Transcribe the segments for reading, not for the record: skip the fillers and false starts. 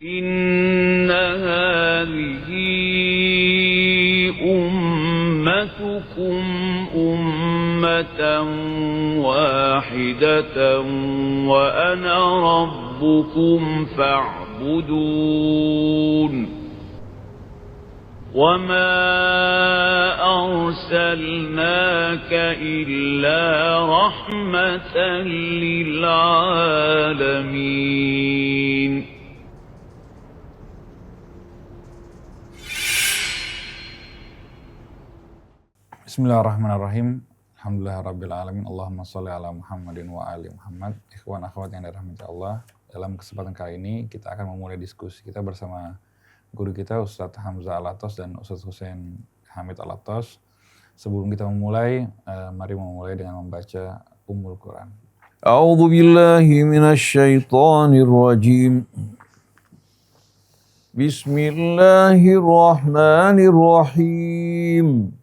إن هذه أمتكم أمة واحدة وأنا ربكم فاعبدون وما أرسلناك إلا رحمة للعالمين. Bismillahirrahmanirrahim. Alhamdulillahirrabbilalamin. Allahumma sholli ala Muhammadin wa ali Muhammad. Ikhwan akhwat yang dirahmati Allah. Dalam kesempatan kali ini kita akan memulai diskusi kita bersama guru kita Ustadz Hamzah Alatos dan Ustadz Hussein Hamid Alatos. Sebelum kita memulai, mari memulai dengan membaca Ummul Quran. A'udzu billahi minasy syaithanir rajim. Bismillahirrahmanirrahim.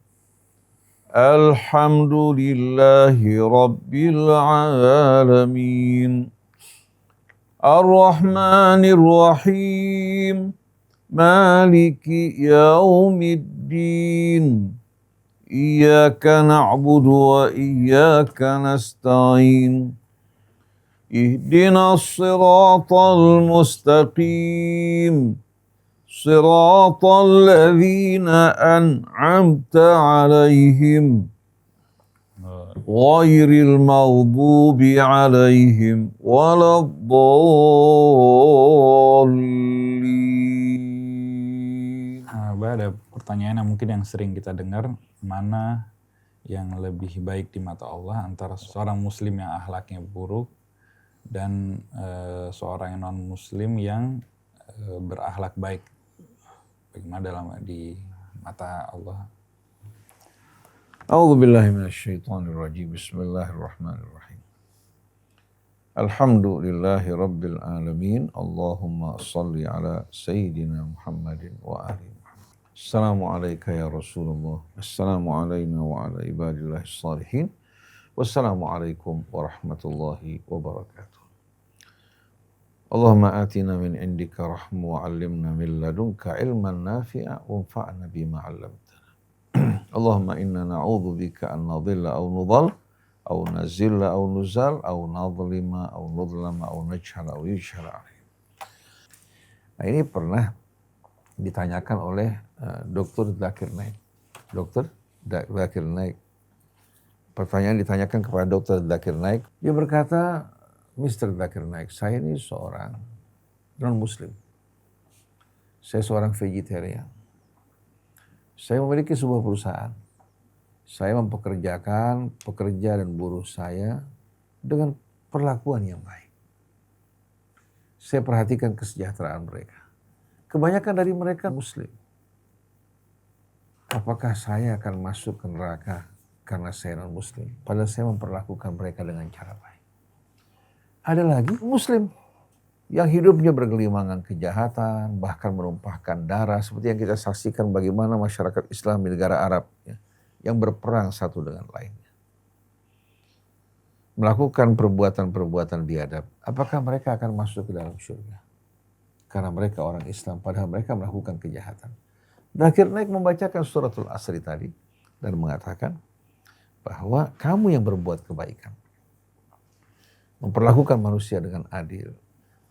Alhamdulillahi rabbil alamin. Ar-Rahmanir Rahim. Maliki yaumiddin. Iyyaka na'budu wa iyyaka nasta'in. Ihdinas siratal mustaqim. Siratal ladzina an'amta 'alaihim ghairil maghdubi 'alaihim waladdallin. Ada pertanyaan yang mungkin yang sering kita dengar, mana yang lebih baik di mata Allah antara seorang muslim yang akhlaknya buruk dan seorang yang non muslim yang berakhlak baik, bagaimana dalam di mata Allah? A'udzu billahi minasy syaithanir rajim. Bismillahirrahmanirrahim. Alhamdulillahi rabbil alamin. Allahumma shalli ala sayyidina Muhammadin wa ali Muhammad. Assalamu alayka ya Rasulullah. Assalamu alayna wa ala ibadillahis shalihin. Wassalamu alaikum warahmatullahi wabarakatuh. Allahumma atina min indika rahmu wa 'allimna min ladunka ilman nafi'a wanfa'na bima 'allamtana. Allahumma inna na'udzu bika an nadhilla aw nudhal aw nazilla aw nuzal aw nadhlima aw nudhlama aw najhala aw yujhala 'alaina. Nah, ini pernah ditanyakan oleh Dr. Zakir Naik. Dr. Zakir Naik. Pertanyaan ditanyakan kepada Dr. Zakir Naik. Dia berkata, Mr. Zakir Naik, saya ini seorang non-muslim. Saya seorang vegetarian. Saya memiliki sebuah perusahaan. Saya mempekerjakan pekerja dan buruh saya dengan perlakuan yang baik. Saya perhatikan kesejahteraan mereka. Kebanyakan dari mereka muslim. Apakah saya akan masuk ke neraka karena saya non-muslim? Padahal saya memperlakukan mereka dengan cara baik. Ada lagi muslim yang hidupnya bergelimangan kejahatan, bahkan menumpahkan darah, seperti yang kita saksikan bagaimana masyarakat Islam di negara Arab ya, yang berperang satu dengan lainnya. Melakukan perbuatan-perbuatan biadab. Apakah mereka akan masuk ke dalam surga? Karena mereka orang Islam, padahal mereka melakukan kejahatan. Zakir Naik membacakan suratul Asri tadi dan mengatakan bahwa kamu yang berbuat kebaikan, memperlakukan manusia dengan adil,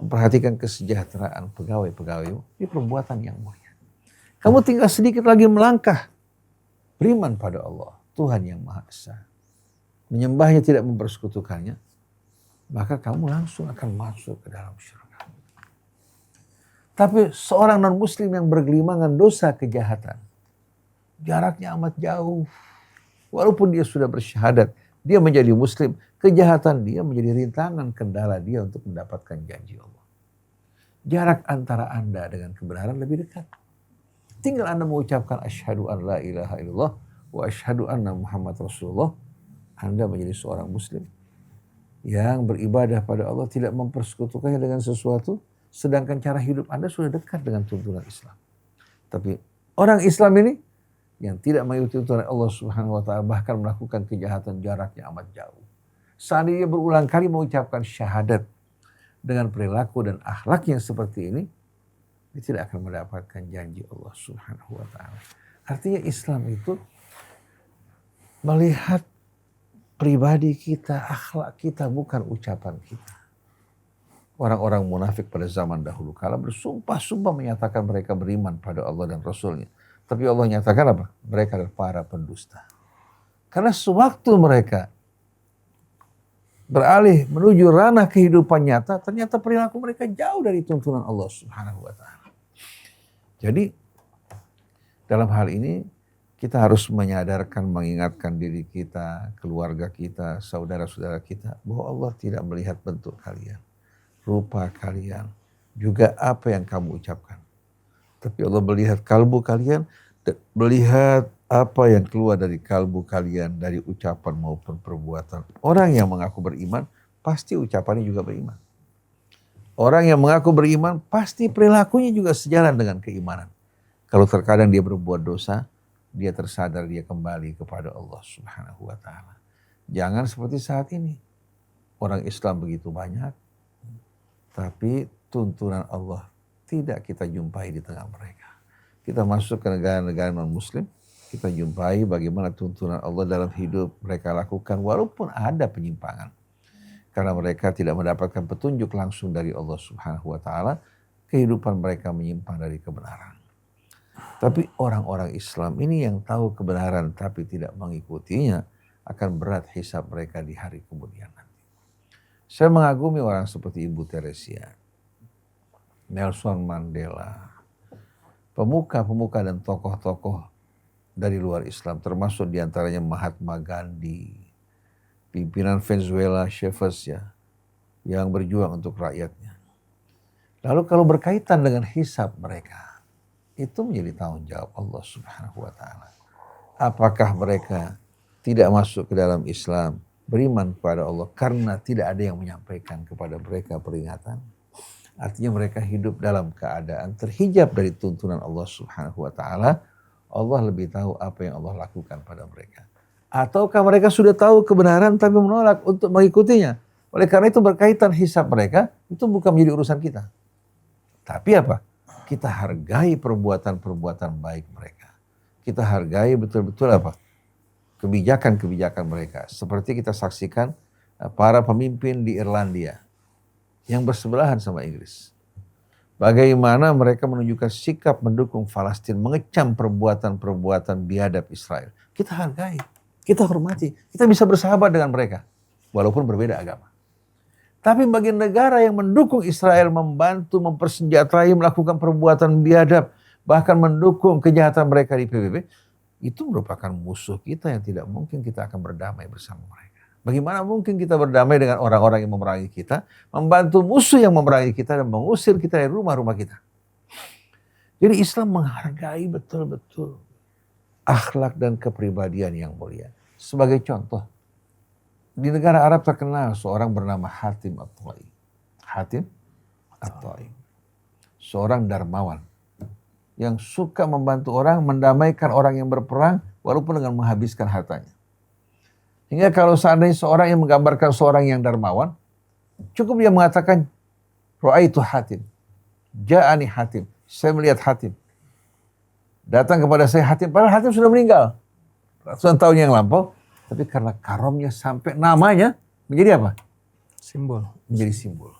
memperhatikan kesejahteraan pegawai-pegawai, ini perbuatan yang mulia. Kamu tinggal sedikit lagi melangkah, beriman pada Allah, Tuhan yang Maha Esa, menyembahnya tidak mempersekutukannya, maka kamu langsung akan masuk ke dalam surga. Tapi seorang non-muslim yang bergelimangan dosa kejahatan, jaraknya amat jauh. Walaupun dia sudah bersyahadat, dia menjadi muslim, kejahatan dia menjadi rintangan kendala dia untuk mendapatkan janji Allah. Jarak antara Anda dengan kebenaran lebih dekat. Tinggal Anda mengucapkan asyhadu an la ilaha illallah wa asyhadu anna Muhammad Rasulullah. Anda menjadi seorang muslim yang beribadah pada Allah, tidak mempersekutukannya dengan sesuatu, sedangkan cara hidup Anda sudah dekat dengan tuntunan Islam. Tapi orang Islam ini yang tidak mengikuti tuntunan Allah Subhanahu wa taala, bahkan melakukan kejahatan, jaraknya amat jauh. Seandainya berulang kali mengucapkan syahadat dengan perilaku dan akhlak yang seperti ini, dia tidak akan mendapatkan janji Allah Subhanahu wa taala. Artinya Islam itu melihat pribadi kita, akhlak kita, bukan ucapan kita. Orang-orang munafik pada zaman dahulu kala bersumpah-sumpah menyatakan mereka beriman pada Allah dan Rasulnya. Tapi Allah nyatakan apa? Mereka adalah para pendusta. Karena sewaktu mereka beralih menuju ranah kehidupan nyata, ternyata perilaku mereka jauh dari tuntunan Allah Subhanahu wa taala. Jadi dalam hal ini kita harus menyadarkan, mengingatkan diri kita, keluarga kita, saudara-saudara kita bahwa Allah tidak melihat bentuk kalian, rupa kalian, juga apa yang kamu ucapkan. Tapi Allah melihat kalbu kalian, melihat apa yang keluar dari kalbu kalian, dari ucapan maupun perbuatan. Orang yang mengaku beriman, pasti ucapannya juga beriman. Orang yang mengaku beriman, pasti perilakunya juga sejalan dengan keimanan. Kalau terkadang dia berbuat dosa, dia tersadar, dia kembali kepada Allah Subhanahu wa taala. Jangan seperti saat ini. Orang Islam begitu banyak, tapi tuntunan Allah tidak kita jumpai di tengah mereka. Kita masuk ke negara-negara non-muslim, kita jumpai bagaimana tuntunan Allah dalam hidup mereka lakukan walaupun ada penyimpangan. Karena mereka tidak mendapatkan petunjuk langsung dari Allah Subhanahu wa taala, kehidupan mereka menyimpang dari kebenaran. Tapi orang-orang Islam ini yang tahu kebenaran tapi tidak mengikutinya, akan berat hisab mereka di hari kemudian nanti. Saya mengagumi orang seperti Ibu Teresia, Nelson Mandela, pemuka-pemuka dan tokoh-tokoh dari luar Islam, termasuk diantaranya Mahatma Gandhi, pimpinan Venezuela Chavez ya, yang berjuang untuk rakyatnya. Lalu kalau berkaitan dengan hisab mereka, itu menjadi tanggung jawab Allah Subhanahu wa taala. Apakah mereka tidak masuk ke dalam Islam, beriman kepada Allah karena tidak ada yang menyampaikan kepada mereka peringatan? Artinya mereka hidup dalam keadaan terhijab dari tuntunan Allah Subhanahu wa taala. Allah lebih tahu apa yang Allah lakukan pada mereka. Ataukah mereka sudah tahu kebenaran tapi menolak untuk mengikutinya? Oleh karena itu berkaitan hisab mereka, itu bukan menjadi urusan kita. Tapi apa? Kita hargai perbuatan-perbuatan baik mereka. Kita hargai betul-betul apa? Kebijakan-kebijakan mereka. Seperti kita saksikan para pemimpin di Irlandia yang bersebelahan sama Inggris. Bagaimana mereka menunjukkan sikap mendukung Palestina, mengecam perbuatan-perbuatan biadab Israel. Kita hargai, kita hormati, kita bisa bersahabat dengan mereka walaupun berbeda agama. Tapi bagi negara yang mendukung Israel, membantu, mempersenjatai, melakukan perbuatan biadab, bahkan mendukung kejahatan mereka di PBB, itu merupakan musuh kita yang tidak mungkin kita akan berdamai bersama mereka. Bagaimana mungkin kita berdamai dengan orang-orang yang memerangi kita, membantu musuh yang memerangi kita dan mengusir kita dari rumah-rumah kita. Jadi Islam menghargai betul-betul akhlak dan kepribadian yang mulia. Sebagai contoh, di negara Arab terkenal seorang bernama Hatim At-Tai. Hatim At-Tai. Seorang dermawan yang suka membantu orang, mendamaikan orang yang berperang walaupun dengan menghabiskan hartanya. Hingga kalau seandainya seorang yang menggambarkan seorang yang dermawan, cukup dia mengatakan, Ra'aitu Hatim. Ja'ani Hatim. Saya melihat Hatim. Datang kepada saya Hatim, padahal Hatim sudah meninggal. Ratusan tahun yang lampau. Tapi karena karomnya sampai namanya menjadi apa? Simbol. Menjadi simbol.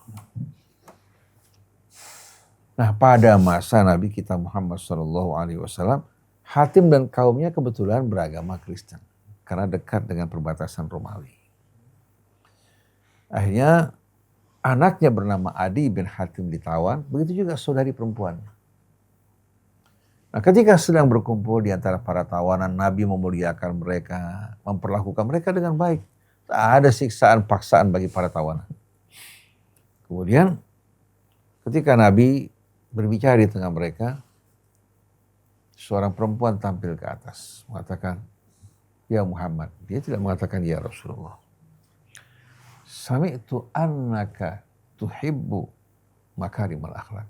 Nah, pada masa Nabi kita Muhammad SAW, Hatim dan kaumnya kebetulan beragama Kristen. Karena dekat dengan perbatasan Romawi. Akhirnya anaknya bernama Adi bin Hatim ditawan, begitu juga saudari perempuannya. Nah, ketika sedang berkumpul di antara para tawanan, Nabi memuliakan mereka, memperlakukan mereka dengan baik. Tak ada siksaan, paksaan bagi para tawanan. Kemudian ketika Nabi berbicara di tengah mereka, seorang perempuan tampil ke atas, mengatakan, Ya Muhammad. Dia tidak mengatakan ya Rasulullah. Sami'tu annaka tuhibbu makarimal akhlak.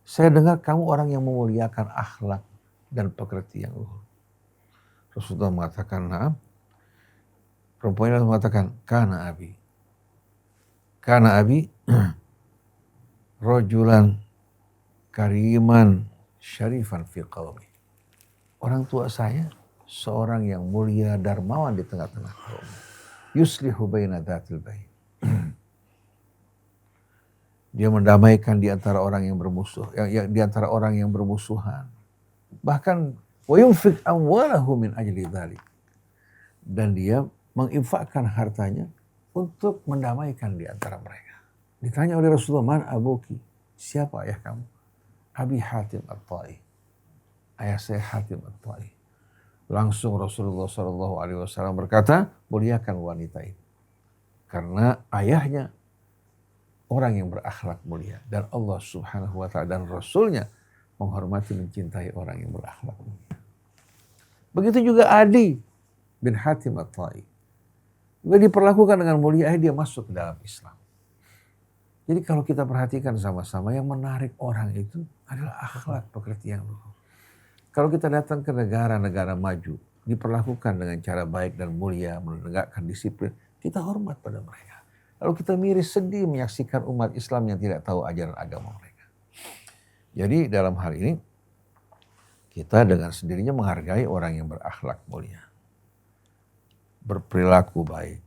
Saya dengar kamu orang yang memuliakan akhlak dan pekerti yang luhur. Rasulullah mengatakan, "Na'am." Perempuan itu mengatakan, "Kana abi." Kana abi rajulan kariman syarifan fi qaumi. Orang tua saya seorang yang mulia darmawan di tengah-tengah kaum. Yuslihu baina dzatil bain. Dia mendamaikan di antara orang yang bermusuh, di antara orang yang bermusuhan. Bahkan wa yunfiq amwalahu min ajli dzalik. Dan dia menginfakkan hartanya untuk mendamaikan di antara mereka. Ditanya oleh Rasulullah, "Man abuki?" Siapa ayah kamu? Abi Hatim At-Tai. Ayah saya Hatim At-Tai. Langsung Rasulullah SAW berkata, muliakan wanita ini. Karena ayahnya orang yang berakhlak mulia. Dan Allah Subhanahu wa ta'ala dan Rasulnya menghormati, mencintai orang yang berakhlak mulia. Begitu juga Adi bin Hatim At-Tai. Juga diperlakukan dengan mulia, dia masuk ke dalam Islam. Jadi kalau kita perhatikan sama-sama, yang menarik orang itu adalah akhlak pekerti yang luhur. Kalau kita datang ke negara-negara maju, diperlakukan dengan cara baik dan mulia, menegakkan disiplin, kita hormat pada mereka. Lalu kita miris sedih menyaksikan umat Islam yang tidak tahu ajaran agama mereka. Jadi dalam hal ini, kita dengan sendirinya menghargai orang yang berakhlak mulia, berperilaku baik,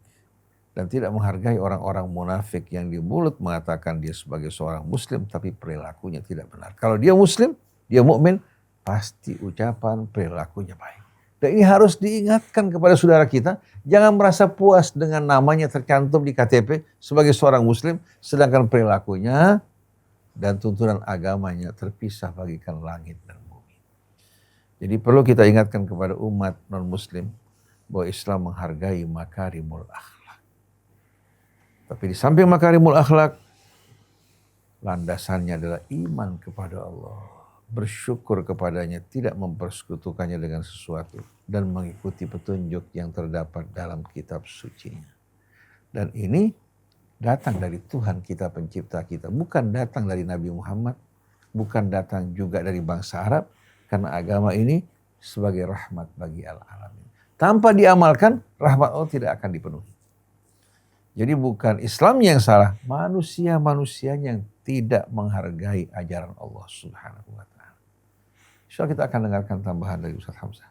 dan tidak menghargai orang-orang munafik yang di mulut mengatakan dia sebagai seorang muslim, tapi perilakunya tidak benar. Kalau dia muslim, dia mukmin, pasti ucapan perilakunya baik. Dan ini harus diingatkan kepada saudara kita, jangan merasa puas dengan namanya tercantum di KTP sebagai seorang muslim, sedangkan perilakunya dan tuntunan agamanya terpisah bagikan langit dan bumi. Jadi perlu kita ingatkan kepada umat non-muslim bahwa Islam menghargai makarimul akhlak. Tapi di samping makarimul akhlak, landasannya adalah iman kepada Allah. Bersyukur kepadanya, tidak mempersekutukannya dengan sesuatu, dan mengikuti petunjuk yang terdapat dalam kitab sucinya. Dan ini datang dari Tuhan kita, pencipta kita, bukan datang dari Nabi Muhammad, bukan datang juga dari bangsa Arab, karena agama ini sebagai rahmat bagi al-alamin. Tanpa diamalkan, rahmat Allah tidak akan dipenuhi. Jadi bukan Islam yang salah, manusia-manusianya yang tidak menghargai ajaran Allah Subhanahu wa ta'ala. Insya Allah kita akan dengarkan tambahan dari Ustaz Hamzah.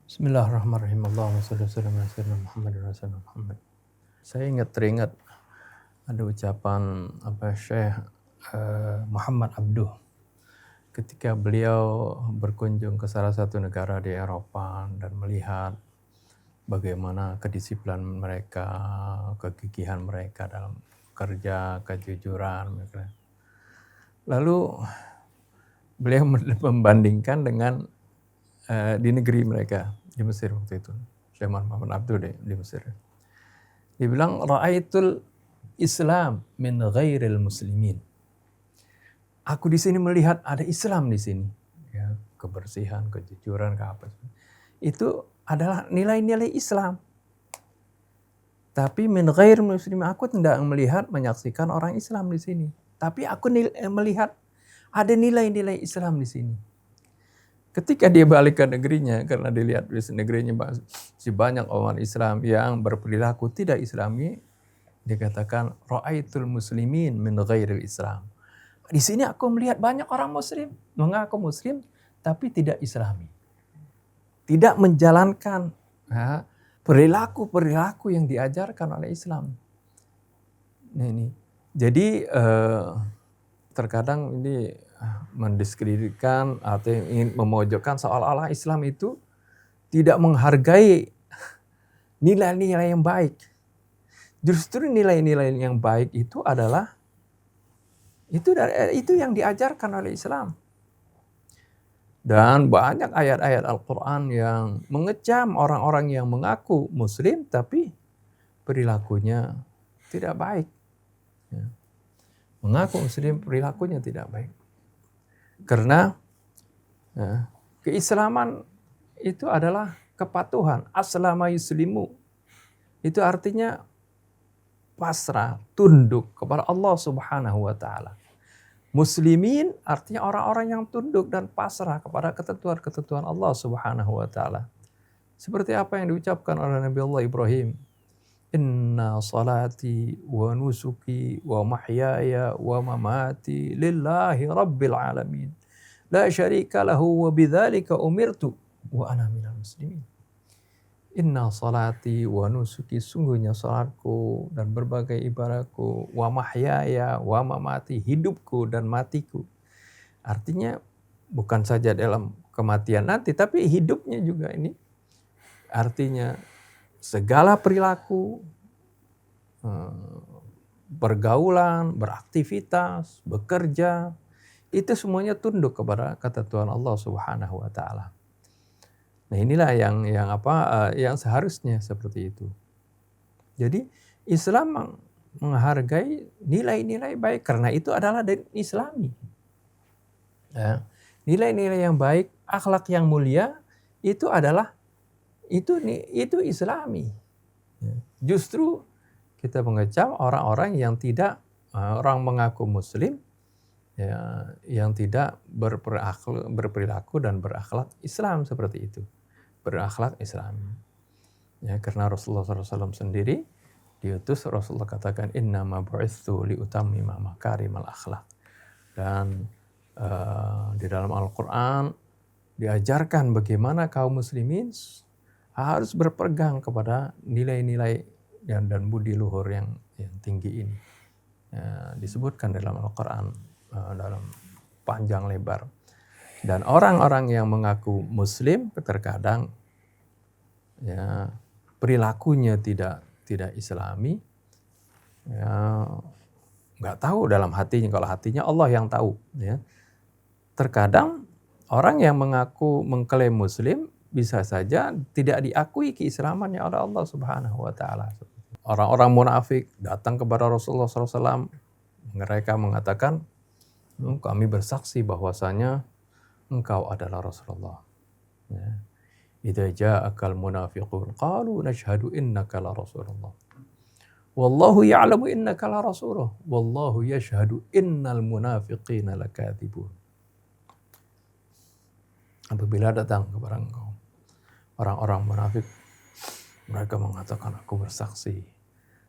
Bismillahirrahmanirrahim. Allahumma shalli wa sallim ala sayyidina Muhammad. Saya teringat ada ucapan Syekh Muhammad Abduh ketika beliau berkunjung ke salah satu negara di Eropa dan melihat bagaimana kedisiplinan mereka, kegigihan mereka dalam kerja, kejujuran mereka. Lalu beliau membandingkan dengan di negeri mereka, di Mesir waktu itu. Syekh Muhammad Abduh di Mesir. Dia bilang, Ra'aitul Islam min ghairil muslimin. Aku di sini melihat ada Islam di sini. Ya, kebersihan, kejujuran, itu adalah nilai-nilai Islam. Tapi min ghairil muslimin, aku tidak melihat, menyaksikan orang Islam di sini. Tapi aku melihat ada nilai-nilai Islam di sini. Ketika dia balik ke negerinya, karena dilihat di negerinya masih banyak orang Islam yang berperilaku tidak Islami, dia katakan, Ra'aitul muslimin min ghairil Islam. Di sini aku melihat banyak orang Muslim, mengaku Muslim, tapi tidak Islami. Tidak menjalankan perilaku-perilaku yang diajarkan oleh Islam. Nah, ini. Jadi terkadang ini mendiskreditkan atau ingin memojokkan seolah-olah Islam itu tidak menghargai nilai-nilai yang baik. Justru nilai-nilai yang baik itu adalah itu yang diajarkan oleh Islam. Dan banyak ayat-ayat Al-Quran yang mengecam orang-orang yang mengaku Muslim tapi perilakunya tidak baik. Mengaku Muslim perilakunya tidak baik. Karena keislaman itu adalah kepatuhan. Aslama yuslimu. Itu artinya pasrah, tunduk kepada Allah Subhanahu wa ta'ala. Muslimin artinya orang-orang yang tunduk dan pasrah kepada ketentuan-ketentuan Allah Subhanahu wa ta'ala. Seperti apa yang diucapkan oleh Nabi Allah Ibrahim. Inna salati wa nusuki wa mahyaya wa mamati lillahi rabbil alamin. La syarika lahu wa bidzalika umirtu wa ana minal muslimin. Inna salati wa nusuki, sungguhnya salatku dan berbagai ibadahku, wa mahyaya wa mamati, hidupku dan matiku. Artinya bukan saja dalam kematian nanti, tapi hidupnya juga ini. Artinya segala perilaku, pergaulan, beraktivitas, bekerja, itu semuanya tunduk kepada kata Tuhan Allah Subhanahu wa taala. Nah, inilah yang seharusnya seperti itu. Jadi Islam menghargai nilai-nilai baik karena itu adalah dari Islami. Ya. Nilai-nilai yang baik, akhlak yang mulia itu adalah itu Islami. Ya. Justru kita mengecam orang-orang yang tidak orang mengaku Muslim, ya, yang tidak berperilaku dan berakhlak Islam seperti itu, berakhlak Islam. Ya, karena Rasulullah SAW sendiri diutus, Rasulullah katakan innama bu'itsu liutammima makarimal akhlak. Dan di dalam Al-Quran diajarkan bagaimana kaum muslimin harus berpegang kepada nilai-nilai dan budi luhur yang tinggi ini. Disebutkan dalam Al-Quran dalam panjang lebar. Dan orang-orang yang mengaku muslim terkadang ya perilakunya tidak Islami, ya nggak tahu dalam hatinya, kalau hatinya Allah yang tahu. Ya. Terkadang orang yang mengaku mengklaim muslim bisa saja tidak diakui keislamannya oleh Allah Subhanahu wa taala. Orang-orang munafik datang kepada Rasulullah SAW, mereka mengatakan, kami bersaksi bahwasanya engkau adalah Rasulullah. Ya. Idza ja'akal munafiqun qalu nashhadu innaka la Rasulullah. Wallahu ya'lamu innaka la rasuluh. Wallahu yashhadu innal munafiqina lakadzibun. Apabila datang kepada engkau orang-orang munafik, mereka mengatakan, aku bersaksi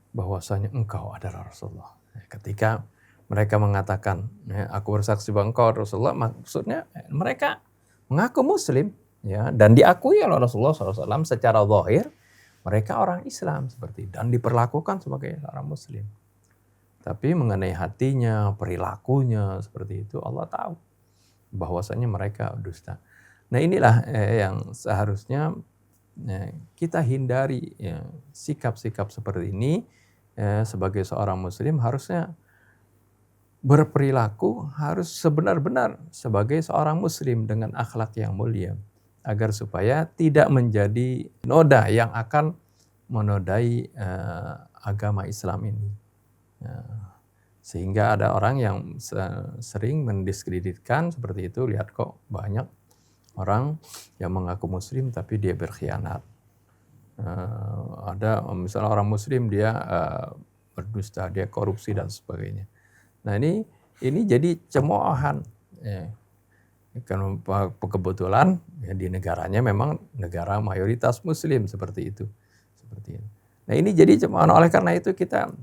bahwasanya engkau adalah Rasulullah. Ketika mereka mengatakan, aku bersaksi bahwa engkau adalah Rasulullah, maksudnya mereka mengaku muslim, ya, dan diakui oleh Rasulullah SAW secara zahir, mereka orang Islam seperti itu, dan diperlakukan sebagai orang muslim. Tapi mengenai hatinya, perilakunya seperti itu, Allah tahu bahwasanya mereka dusta. Nah, inilah yang seharusnya kita hindari, ya, sikap-sikap seperti ini. Sebagai seorang muslim harusnya berperilaku harus sebenar-benar sebagai seorang muslim dengan akhlak yang mulia, agar supaya tidak menjadi noda yang akan menodai agama Islam ini. Sehingga ada orang yang sering mendiskreditkan seperti itu. Lihat kok banyak orang yang mengaku muslim tapi dia berkhianat. Ada misalnya orang muslim dia berdusta, dia korupsi dan sebagainya. Nah, ini jadi cemoohan. Ya. Karena kebetulan ya, di negaranya memang negara mayoritas muslim seperti itu. Nah, ini jadi cemoohan. Oleh karena itu kita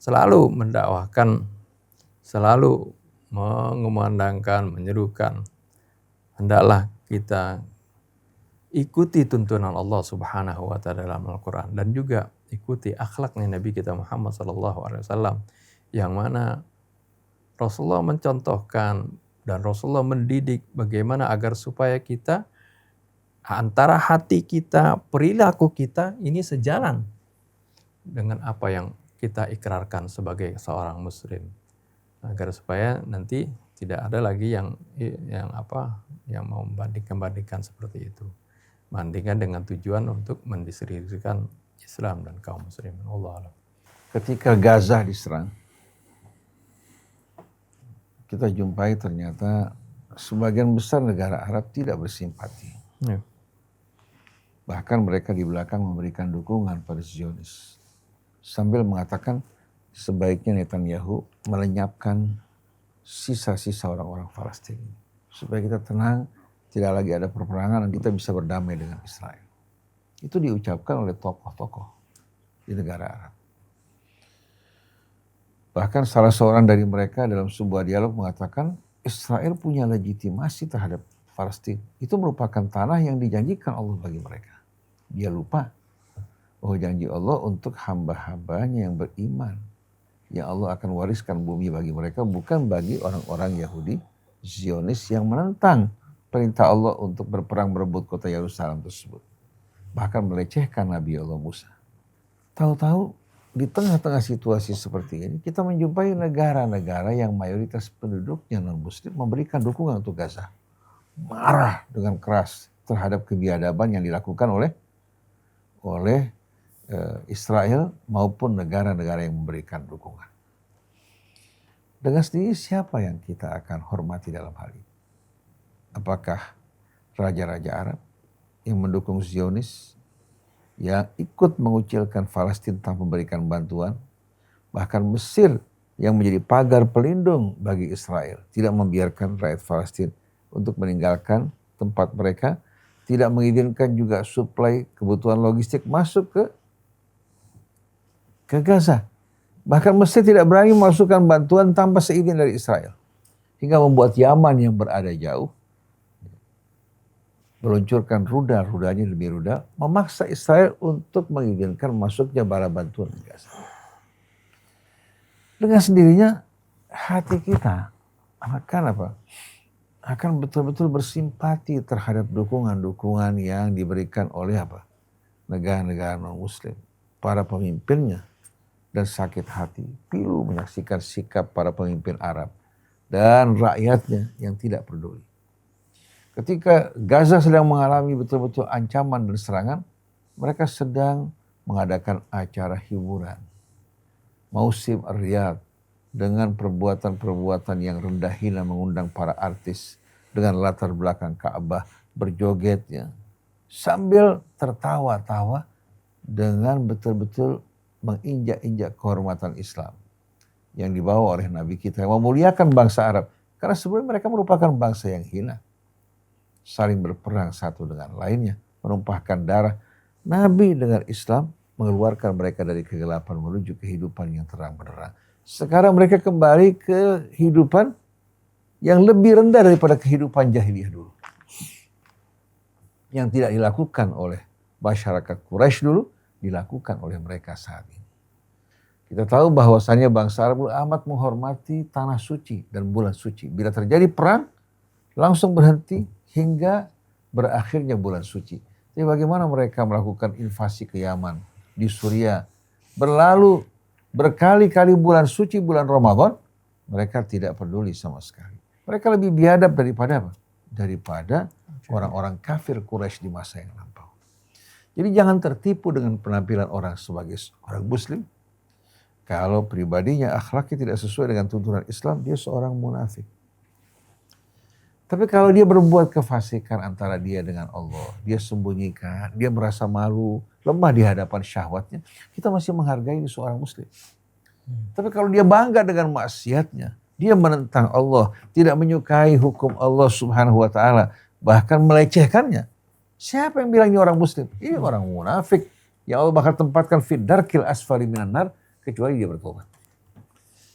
selalu mendakwahkan, selalu mengumandangkan, menyerukan, hendaklah kita ikuti tuntunan Allah Subhanahu wa taala dalam Al-Qur'an, dan juga ikuti akhlaknya Nabi kita Muhammad SAW, yang mana Rasulullah mencontohkan dan Rasulullah mendidik bagaimana agar supaya kita antara hati kita, perilaku kita ini sejalan dengan apa yang kita ikrarkan sebagai seorang muslim, agar supaya nanti tidak ada lagi yang mau membandingkan seperti itu, bandingkan dengan tujuan untuk mendiskreditkan Islam dan kaum muslimin. Allah alam. Ketika Gaza diserang, kita jumpai ternyata sebagian besar negara Arab tidak bersimpati. Ya. Bahkan mereka di belakang memberikan dukungan pada Zionis, sambil mengatakan sebaiknya Netanyahu melenyapkan sisa-sisa orang-orang Palestina supaya kita tenang, tidak lagi ada perperangan dan kita bisa berdamai dengan Israel. Itu diucapkan oleh tokoh-tokoh di negara Arab. Bahkan salah seorang dari mereka dalam sebuah dialog mengatakan Israel punya legitimasi terhadap Palestina. Itu merupakan tanah yang dijanjikan Allah bagi mereka. Dia lupa bahwa janji Allah untuk hamba-hambanya yang beriman. Yang Allah akan wariskan bumi bagi mereka, bukan bagi orang-orang Yahudi Zionis yang menentang perintah Allah untuk berperang merebut kota Yerusalem tersebut. Bahkan melecehkan Nabi Allah Musa. Tahu-tahu di tengah-tengah situasi seperti ini, kita menjumpai negara-negara yang mayoritas penduduknya non-muslim memberikan dukungan untuk Gaza. Marah dengan keras terhadap kebiadaban yang dilakukan oleh Israel maupun negara-negara yang memberikan dukungan. Dengan sendiri siapa yang kita akan hormati dalam hal ini? Apakah raja-raja Arab yang mendukung Zionis, yang ikut mengucilkan Palestina tanpa memberikan bantuan, bahkan Mesir yang menjadi pagar pelindung bagi Israel, tidak membiarkan rakyat Palestina untuk meninggalkan tempat mereka, tidak mengizinkan juga suplai kebutuhan logistik masuk ke Gaza. Bahkan Mesir tidak berani memasukkan bantuan tanpa seizin dari Israel, hingga membuat Yaman yang berada jauh meluncurkan rudal-rudalnya lebih rudal, memaksa Israel untuk mengizinkan masuknya bala bantuan ke Gaza. Dengan sendirinya hati kita akan betul-betul bersimpati terhadap dukungan-dukungan yang diberikan oleh negara-negara non-muslim, para pemimpinnya, dan sakit hati pilu menyaksikan sikap para pemimpin Arab dan rakyatnya yang tidak peduli. Ketika Gaza sedang mengalami betul-betul ancaman dan serangan, mereka sedang mengadakan acara hiburan. Mausim Riyadh dengan perbuatan-perbuatan yang rendah hina mengundang para artis dengan latar belakang Ka'bah berjogetnya. Sambil tertawa-tawa dengan betul-betul menginjak-injak kehormatan Islam yang dibawa oleh Nabi kita yang memuliakan bangsa Arab. Karena sebelumnya mereka merupakan bangsa yang hina. Saling berperang satu dengan lainnya, menumpahkan darah. Nabi dengan Islam mengeluarkan mereka dari kegelapan menuju kehidupan yang terang benderang. Sekarang mereka kembali ke kehidupan yang lebih rendah daripada kehidupan jahiliyah dulu. Yang tidak dilakukan oleh masyarakat Quraisy dulu, dilakukan oleh mereka saat ini. Kita tahu bahwasannya bangsa Arab amat menghormati tanah suci dan bulan suci. Bila terjadi perang, langsung berhenti hingga berakhirnya bulan suci. Jadi bagaimana mereka melakukan invasi ke Yaman, di Suriah. Berlalu berkali-kali bulan suci, bulan Ramadan, mereka tidak peduli sama sekali. Mereka lebih biadab daripada orang-orang kafir Quraisy di masa yang lampau. Jadi jangan tertipu dengan penampilan orang sebagai orang muslim. Kalau pribadinya akhlaknya tidak sesuai dengan tuntunan Islam, dia seorang munafik. Tapi kalau dia berbuat kefasikan antara dia dengan Allah, dia sembunyikan, dia merasa malu, lemah di hadapan syahwatnya, kita masih menghargai seorang muslim. Tapi kalau dia bangga dengan maksiatnya, dia menentang Allah, tidak menyukai hukum Allah Subhanahu wa taala, bahkan melecehkannya. Siapa yang bilang ini orang muslim? Ini orang munafik. Yang Allah bakal tempatkan fid darkil asfali minan nar kecuali dia bertobat.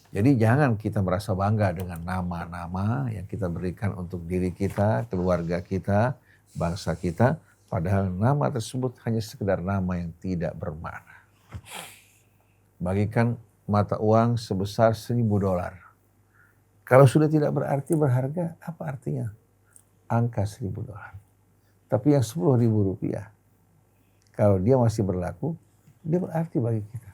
Jadi jangan kita merasa bangga dengan nama-nama yang kita berikan untuk diri kita, keluarga kita, bangsa kita. Padahal nama tersebut hanya sekedar nama yang tidak bermakna. Bagikan mata uang sebesar $1.000. Kalau sudah tidak berharga, apa artinya? Angka $1.000. Tapi yang $10.000, kalau dia masih berlaku, dia berarti bagi kita.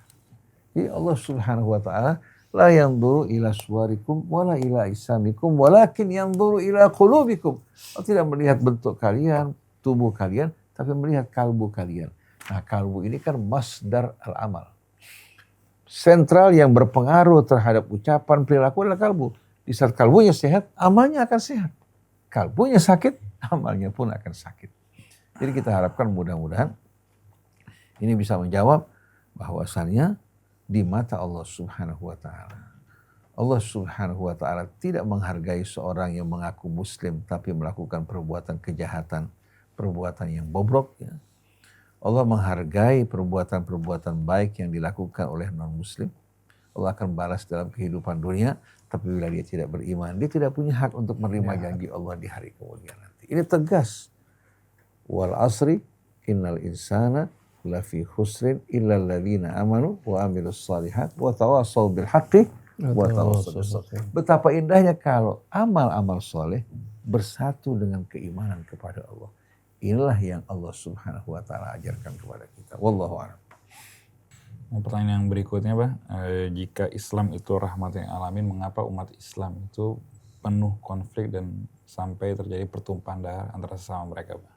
Jadi Allah Subhanahu wa ta'ala la yanzuru ila suwarikum wala ila isamikum walakin yanzuru ila qulubikum. Allah tidak melihat bentuk kalian, tubuh kalian, tapi melihat kalbu kalian. Nah, kalbu ini kan masdar al-amal. Sentral yang berpengaruh terhadap ucapan perilaku adalah kalbu. Di saat kalbunya sehat, amalnya akan sehat. Kalbunya sakit, amalnya pun akan sakit. Jadi kita harapkan mudah-mudahan ini bisa menjawab bahwasannya di mata Allah Subhanahu wa ta'ala. Allah Subhanahu wa ta'ala tidak menghargai seorang yang mengaku muslim tapi melakukan perbuatan kejahatan, perbuatan yang bobrok. Ya. Allah menghargai perbuatan-perbuatan baik yang dilakukan oleh non-muslim. Allah akan balas dalam kehidupan dunia. Tapi bila dia tidak beriman, dia tidak punya hak untuk menerima janji Allah di hari kemudian nanti. Ini tegas. Wal asri innal insana lafi khusrin illa alladhina amanu wa amilus salihat wa tawasaw bil haqqi wa tawasaw bis sabr. Betapa indahnya kalau amal-amal soleh bersatu dengan keimanan kepada Allah. Inilah yang Allah Subhanahu wa taala ajarkan kepada kita. Wallahu a'lam. Pertanyaan yang berikutnya, Pak, jika Islam itu rahmatan lil alamin, mengapa umat Islam itu penuh konflik dan sampai terjadi pertumpahan darah antara sesama mereka, Pak?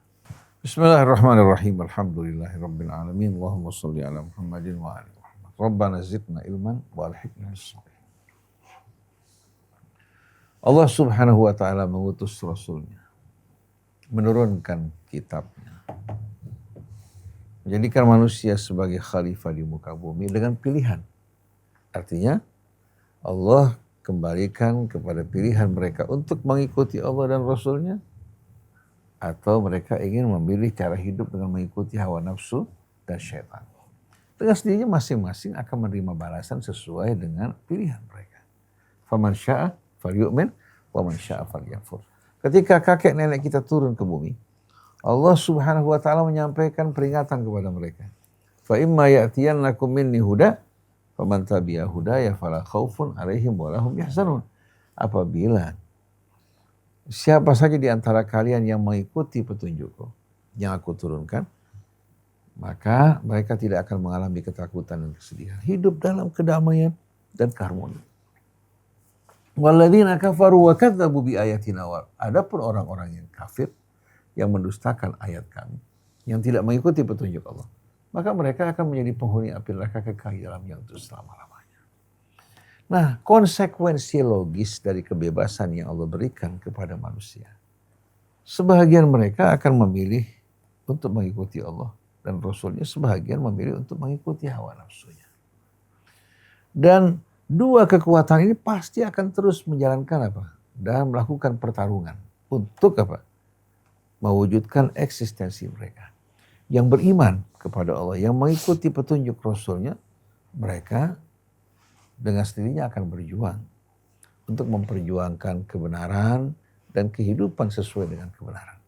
Bismillahirrahmanirrahim. Alhamdulillahirabbil alamin. Allahumma shalli ala Muhammadin wa ali Muhammad. Rabbana zidna ilman wa alhiqna bis-shalihin. Allah Subhanahu wa taala mengutus rasulnya, menurunkan kitabnya, menjadikan manusia sebagai khalifah di muka bumi dengan pilihan. Artinya Allah kembalikan kepada pilihan mereka untuk mengikuti Allah dan Rasulnya, atau mereka ingin memilih cara hidup dengan mengikuti hawa nafsu dan syaitan. Dengan sendirinya masing-masing akan menerima balasan sesuai dengan pilihan mereka. Faman syaa falyu'min wa man syaa falyakfur. Ketika kakek nenek kita turun ke bumi, Allah Subhanahu wa taala menyampaikan peringatan kepada mereka. Fa imma ya'tiyannakum minni huda faman tabi'a hudaya fala khaufun 'alaihim wa lahum yahzanun. Apabila siapa saja di antara kalian yang mengikuti petunjukku yang aku turunkan, maka mereka tidak akan mengalami ketakutan dan kesedihan. Hidup dalam kedamaian dan keharmonisan. Walladzina kafaru wa kadzdzabu bi ayatina. Adapun orang-orang yang kafir yang mendustakan ayat kami, yang tidak mengikuti petunjuk Allah, maka mereka akan menjadi penghuni api neraka kekal di dalamnya untuk selama-lamanya. Nah, konsekuensi logis dari kebebasan yang Allah berikan kepada manusia, sebahagian mereka akan memilih untuk mengikuti Allah dan Rasulnya, sebahagian memilih untuk mengikuti hawa nafsunya. Dan dua kekuatan ini pasti akan terus menjalankan apa? Dan melakukan pertarungan untuk apa? Mewujudkan eksistensi mereka. Yang beriman kepada Allah, yang mengikuti petunjuk Rasulnya, mereka dengan sendirinya akan berjuang untuk memperjuangkan kebenaran dan kehidupan sesuai dengan kebenaran.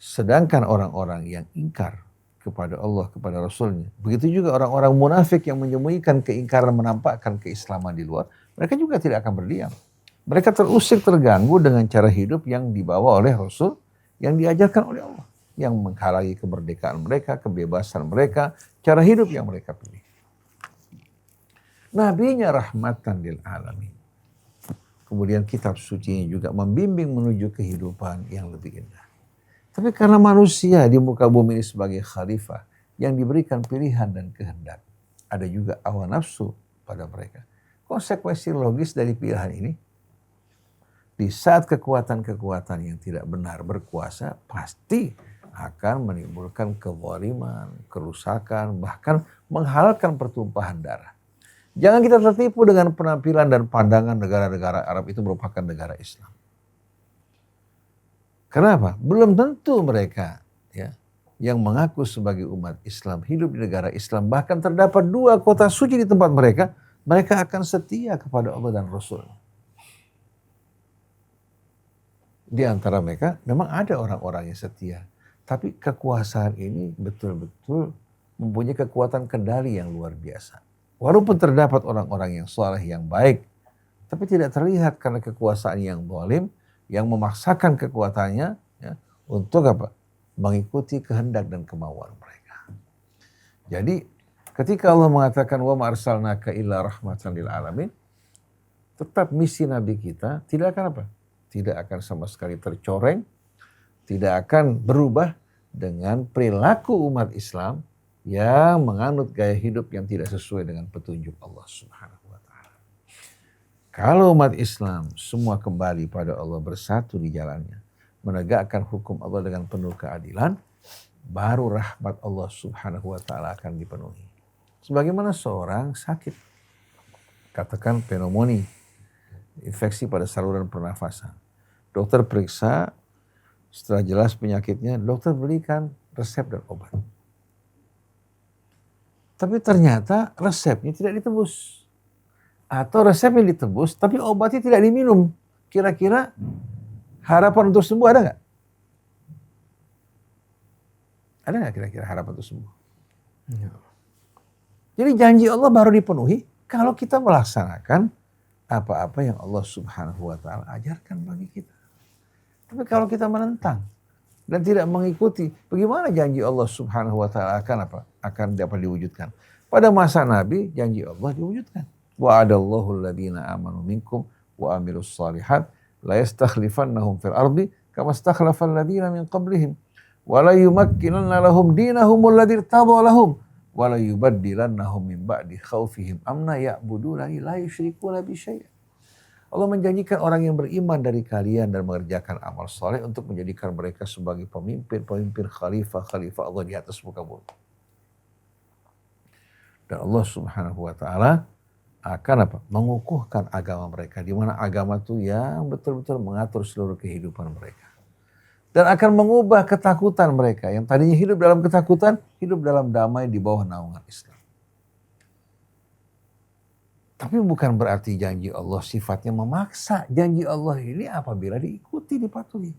Sedangkan orang-orang yang ingkar kepada Allah, kepada Rasulnya, begitu juga orang-orang munafik yang menyembunyikan keingkaran, menampakkan keislaman di luar, mereka juga tidak akan berdiam. Mereka terusik, terganggu dengan cara hidup yang dibawa oleh Rasul, yang diajarkan oleh Allah, yang menghalangi kemerdekaan mereka, kebebasan mereka, cara hidup yang mereka pilih. Nabinya rahmatan lil alamin. Kemudian kitab sucinya juga membimbing menuju kehidupan yang lebih indah. Tapi karena manusia di muka bumi ini sebagai khalifah yang diberikan pilihan dan kehendak, ada juga hawa nafsu pada mereka. Konsekuensi logis dari pilihan ini, di saat kekuatan-kekuatan yang tidak benar berkuasa, pasti akan menimbulkan kezaliman, kerusakan, bahkan menghalalkan pertumpahan darah. Jangan kita tertipu dengan penampilan dan pandangan negara-negara Arab itu merupakan negara Islam. Kenapa? Belum tentu mereka yang mengaku sebagai umat Islam hidup di negara Islam. Bahkan terdapat 2 kota suci di tempat mereka, mereka akan setia kepada Allah dan Rasul. Di antara mereka memang ada orang-orang yang setia. Tapi kekuasaan ini betul-betul mempunyai kekuatan kendali yang luar biasa. Walaupun terdapat orang-orang yang saleh, yang baik, tapi tidak terlihat karena kekuasaan yang zalim, yang memaksakan kekuatannya untuk apa? Mengikuti kehendak dan kemauan mereka. Jadi ketika Allah mengatakan wa ma arsalnaka illa rahmatan lil alamin, tetap misi Nabi kita tidak akan apa? Tidak akan sama sekali tercoreng, tidak akan berubah dengan perilaku umat Islam yang menganut gaya hidup yang tidak sesuai dengan petunjuk Allah Subhanahu wa taala. Kalau umat Islam semua kembali pada Allah, bersatu di jalannya, menegakkan hukum Allah dengan penuh keadilan, baru rahmat Allah Subhanahu wa taala akan dipenuhi. Sebagaimana seorang sakit, katakan pneumonia, infeksi pada saluran pernafasan. Dokter periksa, setelah jelas penyakitnya, dokter berikan resep dan obat. tapi ternyata resepnya tidak ditebus. Atau resepnya ditebus, tapi obatnya tidak diminum. Kira-kira harapan untuk sembuh ada nggak? Ada nggak kira-kira harapan untuk sembuh? Ya. Jadi janji Allah baru dipenuhi kalau kita melaksanakan apa-apa yang Allah Subhanahu wa Ta'ala ajarkan bagi kita. Tapi kalau kita menentang dan tidak mengikuti, bagaimana janji Allah Subhanahu wa Ta'ala akan dapat diwujudkan? Pada masa Nabi, janji Allah diwujudkan. Wa'adallahu alladhina amanu minkum wa amilus salihat la yastakhlifannahum fil ardi kama istakhlafal ladhina min qablihim wa la yumakkinanna lahum dinahum alladhi irtadha lahum wa la yubaddilannahum min ba'di khawfihim amna ya'buduna la yusyrikuna bi syai'. Allah menjanjikan orang yang beriman dari kalian dan mengerjakan amal saleh untuk menjadikan mereka sebagai pemimpin khalifah Allah di atas muka bumi. Dan Allah Subhanahu wa Ta'ala akan mengukuhkan agama mereka, di mana agama itu yang betul-betul mengatur seluruh kehidupan mereka. Dan akan mengubah ketakutan mereka yang tadinya hidup dalam ketakutan, hidup dalam damai di bawah naungan Islam. Tapi bukan berarti janji Allah sifatnya memaksa. Janji Allah ini apabila diikuti, dipatuhi.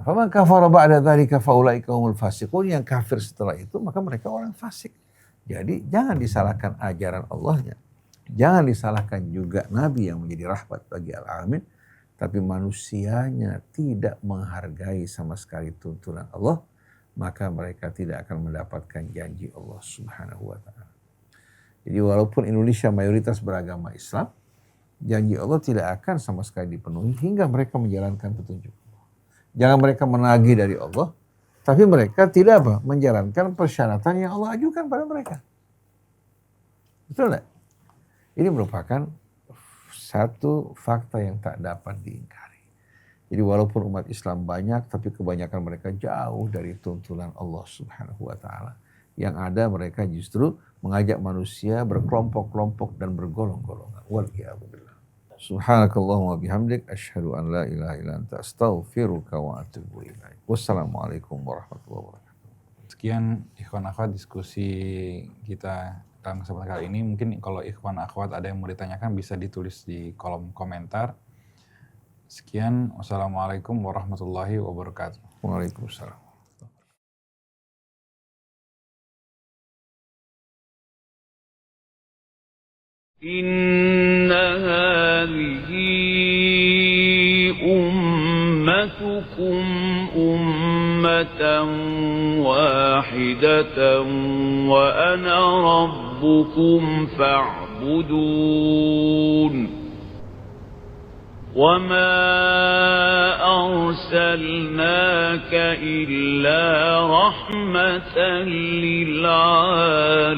Faman kafara ba'da dzalika faulaika humul fasiqun. Yang kafir setelah itu maka mereka orang fasik. Jadi jangan disalahkan ajaran Allahnya. Jangan disalahkan juga Nabi yang menjadi rahmat bagi al-alamin. Tapi manusianya tidak menghargai sama sekali tuntunan Allah, maka mereka tidak akan mendapatkan janji Allah Subhanahu wa Ta'ala. Jadi walaupun Indonesia mayoritas beragama Islam, janji Allah tidak akan sama sekali dipenuhi hingga mereka menjalankan petunjuk. Jangan mereka menagih dari Allah, tapi mereka tidak menjalankan persyaratan yang Allah ajukan pada mereka. Betul tidak? Ini merupakan satu fakta yang tak dapat diingkari. Jadi walaupun umat Islam banyak, tapi kebanyakan mereka jauh dari tuntunan Allah Subhanahu wa Ta'ala. Yang ada mereka justru mengajak manusia berkelompok-kelompok dan bergolong-golongan. Wal'iyadzubillah. Subhanakallahumma bihamdik, asyhadu an la ilaha illa anta astaghfiruka wa atubu ilaik. Wassalamualaikum warahmatullahi wabarakatuh. Sekian ikhwan akhwat diskusi kita dalam kesempatan kali ini. Mungkin kalau ikhwan akhwat ada yang mau ditanyakan bisa ditulis di kolom komentar. Sekian, wassalamualaikum warahmatullahi wabarakatuh. Waalaikumsalam. إن هذه أمتكم أمة واحدة وأنا ربكم فاعبدون وما أرسلناك إلا رحمة للعالمين